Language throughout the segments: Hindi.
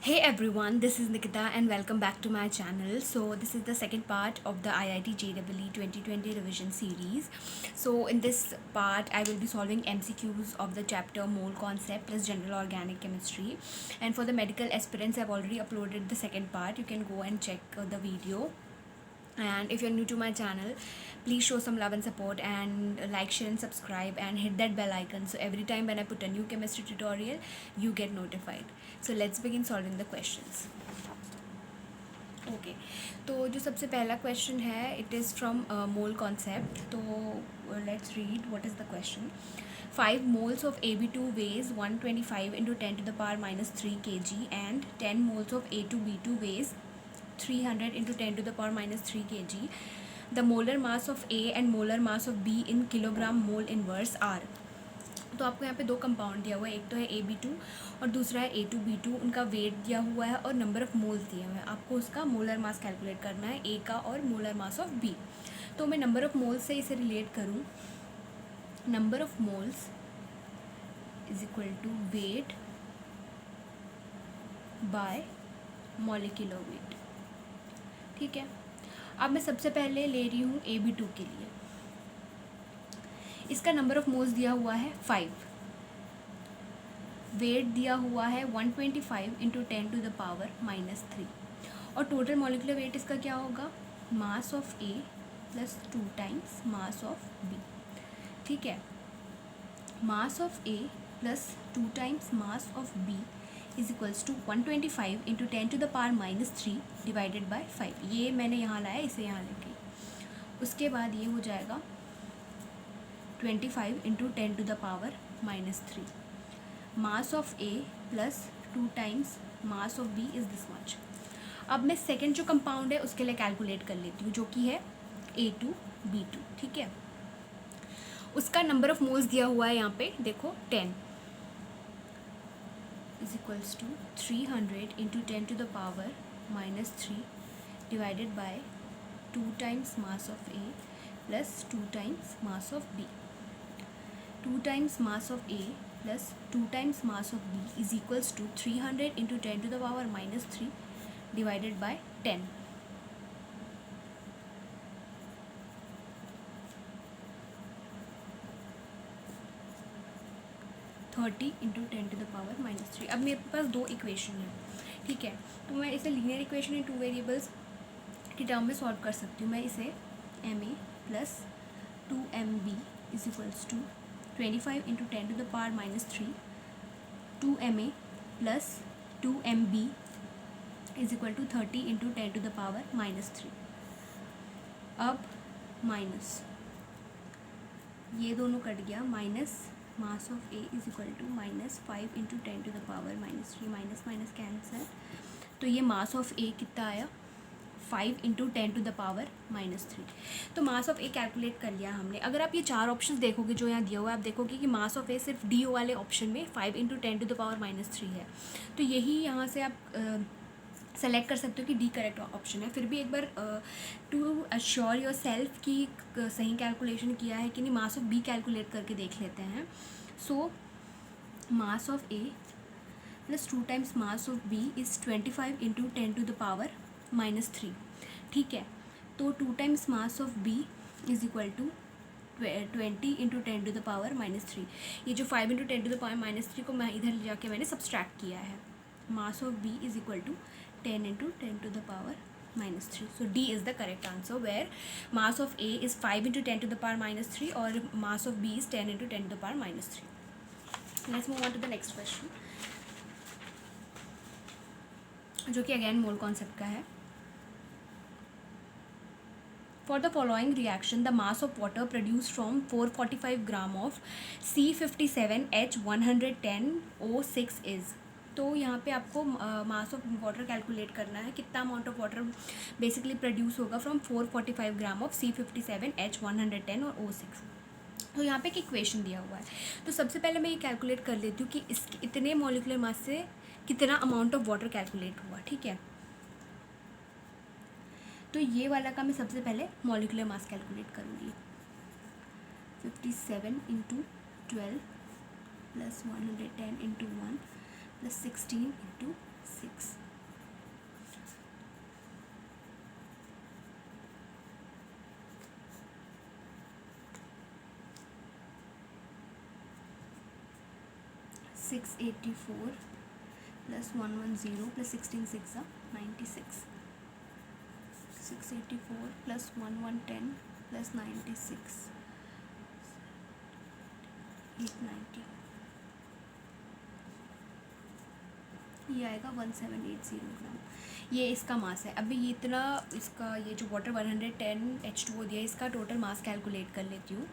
Hey everyone, this is Nikita and welcome back to my channel. So this is the second part of the IIT JEE 2020 revision series. So in this part I will be solving MCQs of the chapter mole concept plus general organic chemistry, and for the medical aspirants I've already uploaded the second part. You can go and check the video. And if you're new to my channel, please show some love and support and like, share and subscribe and hit that bell icon so every time when I put a new chemistry tutorial you get notified. So let's begin solving the questions. Okay तो जो सबसे पहला क्वेश्चन है it is from mole concept. तो let's read what is the question. 5 moles of AB2 weighs 125 into 10 to the power minus 3 kg and 10 moles of A2B2 weighs 300 into 10 to the power minus 3 kg. The molar mass of A and molar mass of B in kilogram mole inverse are. तो आपको यहाँ पे दो कंपाउंड दिया हुआ है, एक तो है AB2 और दूसरा है A2B2. उनका वेट दिया हुआ है और नंबर ऑफ़ मोल्स दिया हुआ है. आपको उसका मोलर मास कैलकुलेट करना है, A का और मोलर मास ऑफ B. तो मैं नंबर ऑफ़ मोल्स से इसे रिलेट करूँ. Number of moles is equal to weight by molecular weight. ठीक है. अब मैं सबसे पहले ले रही हूँ AB2 के लिए. इसका नंबर ऑफ़ मोल्स दिया हुआ है 5, वेट दिया हुआ है 125 into 10 to the power minus 3 और टोटल मॉलिक्यूलर वेट इसका क्या होगा, mass of A plus 2 times mass of B. ठीक है. Mass of A plus 2 times mass of B is equals to 125 into 10 to the power minus 3 divided by 5. ये मैंने यहाँ लाया, इसे यहाँ लेके. उसके बाद ये हो जाएगा 25 into 10 to the power minus 3. Mass of A plus 2 times mass of B is this much. अब मैं सेकेंड जो कंपाउंड है उसके लिए कैलकुलेट कर लेती हूँ, जो कि है A2B2. ठीक है. उसका नंबर ऑफ मोल्स दिया हुआ है यहाँ पे, देखो 10 is equals to 300 into 10 to the power minus 3 divided by 2 times mass of A plus 2 times mass of B. 2 times mass of A plus 2 times mass of B is equals to 300 into 10 to the power minus 3 divided by 10. Thirty into 10 to the power minus 3. अब मेरे पास दो इक्वेशन है. ठीक है. तो मैं इसे लीनियर इक्वेशन इन 2 वेरिएबल्स की टर्म में सॉल्व कर सकती हूँ. मैं इसे MA plus 2MB is equals to 25 into 10 to the power minus 3 2MA plus 2MB is equal to 30 into 10 to the power minus 3. अब माइनस ये दोनों कट गया. Minus mass of A is equal to minus 5 into 10 to the power minus 3. Minus minus cancer. तो ये मास ऑफ ए कितना आया, 5 into 10 to the power minus 3. तो मास ऑफ ए कैलकुलेट कर लिया हमने. अगर आप ये चार ऑप्शन देखोगे जो यहाँ दिया हुआ है, आप देखोगे कि मास ऑफ ए सिर्फ डी वाले ऑप्शन में 5 into 10 to the power minus 3 है. तो यही यहाँ से आप सेलेक्ट कर सकते हो कि डी करेक्ट ऑप्शन है. फिर भी एक बार टू अश्योर योर सेल्फ कि सही कैलकुलेशन किया है कि नहीं, मास ऑफ बी कैलकुलेट करके देख लेते हैं. So mass of A plus 2 times mass of B is 25 into 10 to the power minus 3. ठीक है. तो 2 times mass of B is equal to 20 into 10 to the power minus 3. ये जो 5 into 10 to the power minus 3 को मैं इधर ले जाके मैंने सब्सट्रैक्ट किया है. Mass of B is equal to 10 into 10 to the power minus 3. So D is the correct answer, where mass of A is 5 into 10 to the power minus 3 और mass of B is 10 into 10 to the power minus 3. Let's move on to the next question, जो कि अगेन मोल कॉन्सेप्ट का है. For the following reaction, the mass of water produced from 445 gram of C57H110O6 is. तो यहाँ पे आपको मास ऑफ वाटर कैलकुलेट करना है, कितना amount of water basically produce होगा फ्रॉम 445 ग्राम ऑफ C57H110 और O6. तो यहाँ पे एक इक्वेशन दिया हुआ है. तो सबसे पहले मैं ये कैलकुलेट कर लेती हूँ कि इसके इतने मॉलिक्यूलर मास से कितना अमाउंट ऑफ वाटर कैलकुलेट हुआ. ठीक है. तो ये वाला का मैं सबसे पहले मॉलिक्यूलर मास कैलकुलेट करूँगी. 57 into 12 plus 110 into 1 plus 16 into 6. 684 plus 110 plus 16 6 96, 684 plus 1110 plus 96, 890, ये आएगा 1780 ग्राम। ये इसका मास है। अभी ये इतना इसका ये जो वाटर 110 H2O दिया है, इसका टोटल मास कैलकुलेट कर लेती हूँ।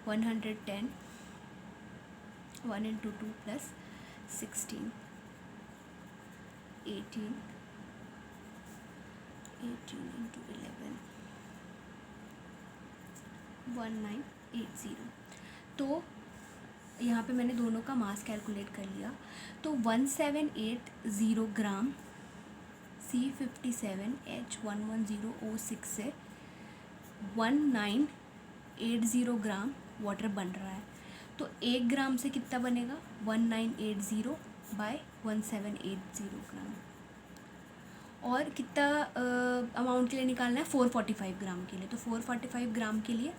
110 1 इंटू 2 प्लस 16 18 इंटू 11 1980। तो यहाँ पे मैंने दोनों का मास कैलकुलेट कर लिया। तो 1780 ग्राम C57H110O6 से 1980 ग्राम वाटर बन रहा है। तो 1 ग्राम से कितना बनेगा? 1980 बाय 1780 ग्राम। और कितना अमाउंट के लिए निकालना है? 445 ग्राम के लिए। तो 445 ग्राम के लिए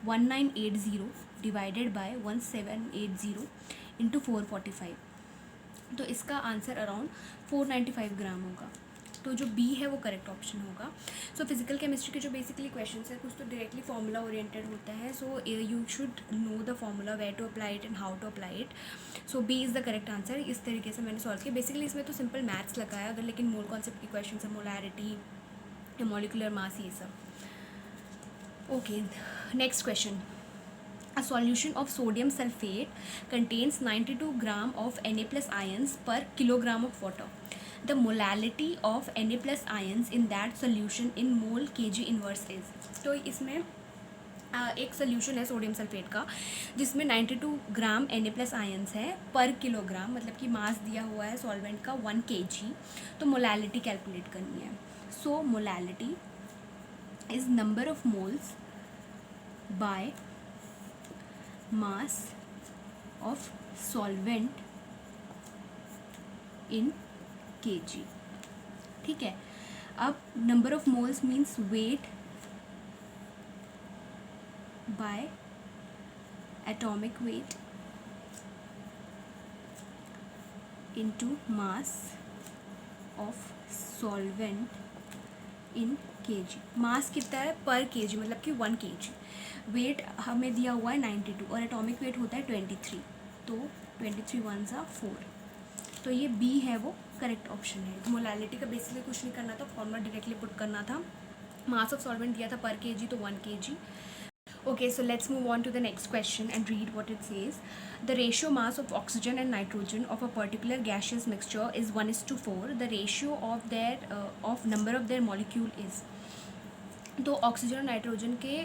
1980 डिवाइडेड बाय 1780 इंटू 445, तो इसका आंसर अराउंड 495 ग्राम होगा। तो जो बी है वो करेक्ट ऑप्शन होगा। सो फिजिकल केमिस्ट्री के जो बेसिकली क्वेश्चंस है, कुछ तो डायरेक्टली फॉर्मूला ओरिएंटेड होता है। So you should know the formula, where to apply it and how to apply it. So B is the correct answer. इस तरीके से मैंने सॉल्व किया। बेसिकली इसमें तो सिंपल मैथ्स लगाया, अगर लेकिन मोल कॉन्सेप्ट की क्वेश्चन है, मोलैरिटी, मॉलिकुलर मास, ये सब। Okay, next question. A solution of sodium sulfate contains 92 gram of Na plus ions per kilogram of water. The molality of Na plus ions in that solution in mole kg inverse is. तो इसमें एक सोल्यूशन है सोडियम सल्फेट का जिसमें 92 ग्राम Na प्लस आयंस है पर किलोग्राम, मतलब कि मास दिया हुआ है सॉल्वेंट का 1 kg। तो मोलैलिटी कैलकुलेट करनी है। So molality is number of moles by mass of solvent in kg। ठीक है। अब number of moles means weight by atomic weight into mass of solvent in kg। Mass कितना है पर kg, मतलब कि 1 kg। वेट हमें दिया हुआ है 92 और एटॉमिक वेट होता है 23। तो 23 1 सा 4। तो ये बी है वो करेक्ट ऑप्शन है। मोलैलिटी का बेसिकली कुछ नहीं करना था, फॉर्मूला डायरेक्टली पुट करना था। मास ऑफ सॉल्वेंट दिया था पर kg, तो 1 kg। Okay, so let's move on to the next question and read what it says. The ratio mass of oxygen and nitrogen of a particular gaseous mixture is 1:4. The ratio of their of number of their molecule is. तो ऑक्सीजन और नाइट्रोजन के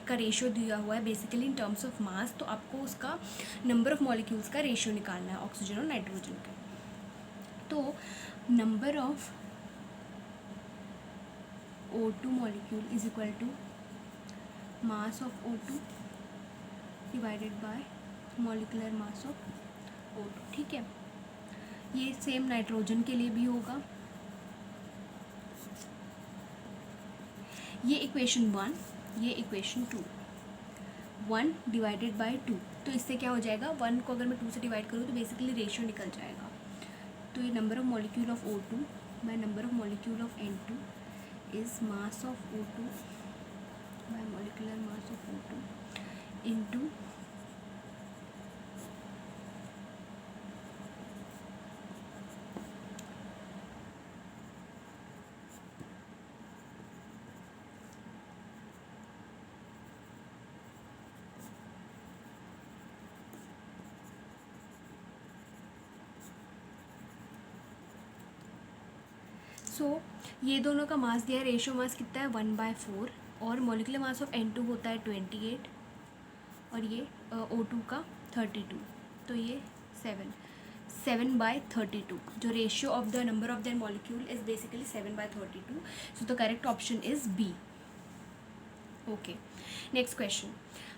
का रेशियो दिया हुआ है basically in terms of mass. तो आपको उसका नंबर ऑफ मॉलिक्यूल्स का रेशियो निकालना है ऑक्सीजन और नाइट्रोजन का। तो number of O2 molecule is equal to mass of O2 divided by molecular mass of O2। ठीक है। ये सेम नाइट्रोजन के लिए भी होगा। ये इक्वेशन 1, ये इक्वेशन 2। 1 डिवाइडेड बाय 2, तो इससे क्या हो जाएगा? 1 को अगर मैं 2 से डिवाइड करूँ तो बेसिकली रेशियो निकल जाएगा। तो ये number of molecule of O2 by number of molecule of N2 is mass of O2 bye molecular mass of O2 into ये दोनों का मास दिया है। रेशियो मास कितना है? 1/4 और मॉलिकुलर मास ऑफ N2 होता है 28 और ये O2 का 32। तो ये 7/32। जो ratio of the number of their molecule is basically 7/32। So the correct option is B. Okay, next question.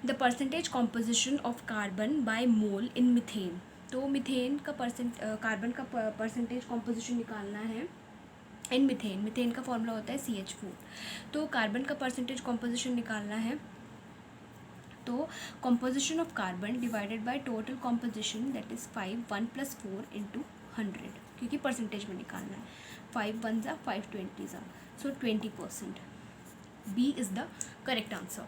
The percentage composition of carbon by mole in methane. तो मीथेन का कार्बन का परसेंटेज कॉम्पोजिशन निकालना है इन मीथेन। मीथेन का फॉर्मूला होता है CH4। तो कार्बन का परसेंटेज कॉम्पोजिशन निकालना है तो composition of carbon divided by total composition that is 5 1 + 4 × 100, क्योंकि परसेंटेज में निकालना है. 5 1 ज़ा 5 20 ज़ा, so 20%. B is the correct answer.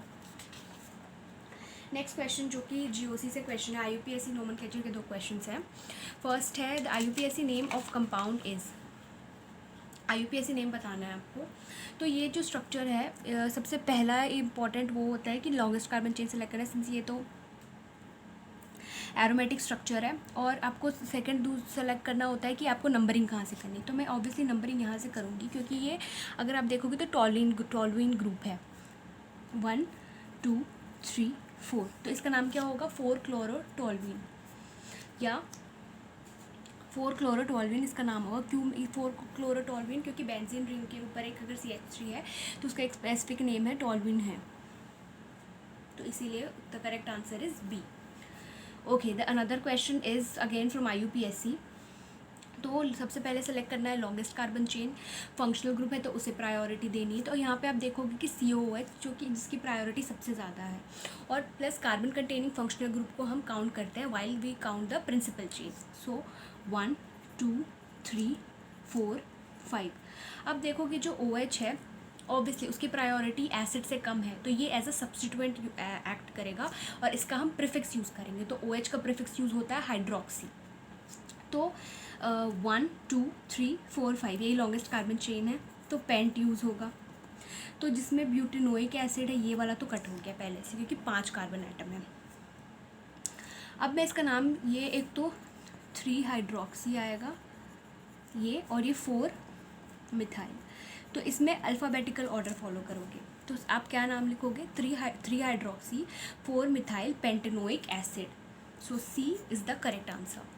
Next question जो कि जीओसी से क्वेश्चन है, IUPAC नोमेनक्लेचर के 2 क्वेश्चन हैं. फर्स्ट है the IUPAC name of compound is. IUPAC name बताना है आपको. तो ये जो स्ट्रक्चर है, सबसे पहला इम्पॉर्टेंट वो होता है कि लॉन्गेस्ट कार्बन चेन सेलेक्ट करना है, सिंस ये तो एरोमेटिक स्ट्रक्चर है. और आपको सेकंड सेलेक्ट करना होता है कि आपको नंबरिंग कहाँ से करनी है. तो मैं ऑब्वियसली नंबरिंग यहाँ से करूँगी, क्योंकि ये अगर आप देखोगे तो टॉल्यूइन ग्रुप है. 1 2 3 4, तो इसका नाम क्या होगा? 4-क्लोरोटॉल्यूइन या 4-क्लोरोटॉल्यूइन इसका नाम होगा. क्यों 4-क्लोरोटॉल्यूइन? क्योंकि बेंजीन रिंग के ऊपर एक अगर CH3 है तो उसका एक स्पेसिफिक नेम है टॉल्यूइन है, तो इसीलिए the correct answer is B. Okay, the another question is again from IUPAC. तो सबसे पहले सेलेक्ट करना है longest carbon chain. Functional group है तो उसे प्रायोरिटी देनी है. तो यहाँ पे आप देखोगे कि COOH जो कि जिसकी प्रायोरिटी सबसे ज़्यादा है, और plus carbon containing functional group को हम काउंट करते हैं while we count the principal chain. So 1 2 3 4 5. अब देखोगे जो OH है ऑब्वियसली उसकी प्रायोरिटी एसिड से कम है, तो ये एज अ सब्स्टिट्यूएंट एक्ट करेगा और इसका हम प्रीफिक्स यूज़ करेंगे. तो OH का प्रीफिक्स यूज़ होता है हाइड्रोक्सी. तो 1 2 3 4 5 यही लॉन्गेस्ट कार्बन चेन है, तो पेंट यूज़ होगा. तो जिसमें ब्यूटेनोइक एसिड है ये वाला तो कट हो गया पहले से, क्योंकि 5 कार्बन एटम है. अब मैं इसका नाम, ये एक तो 3 हाइड्रोक्सी आएगा ये, और ये 4 मिथाइल. तो इसमें अल्फ़ाबेटिकल ऑर्डर फॉलो करोगे, तो आप क्या नाम लिखोगे? 3 hydroxy 4 methyl pentanoic acid. So C is the correct answer.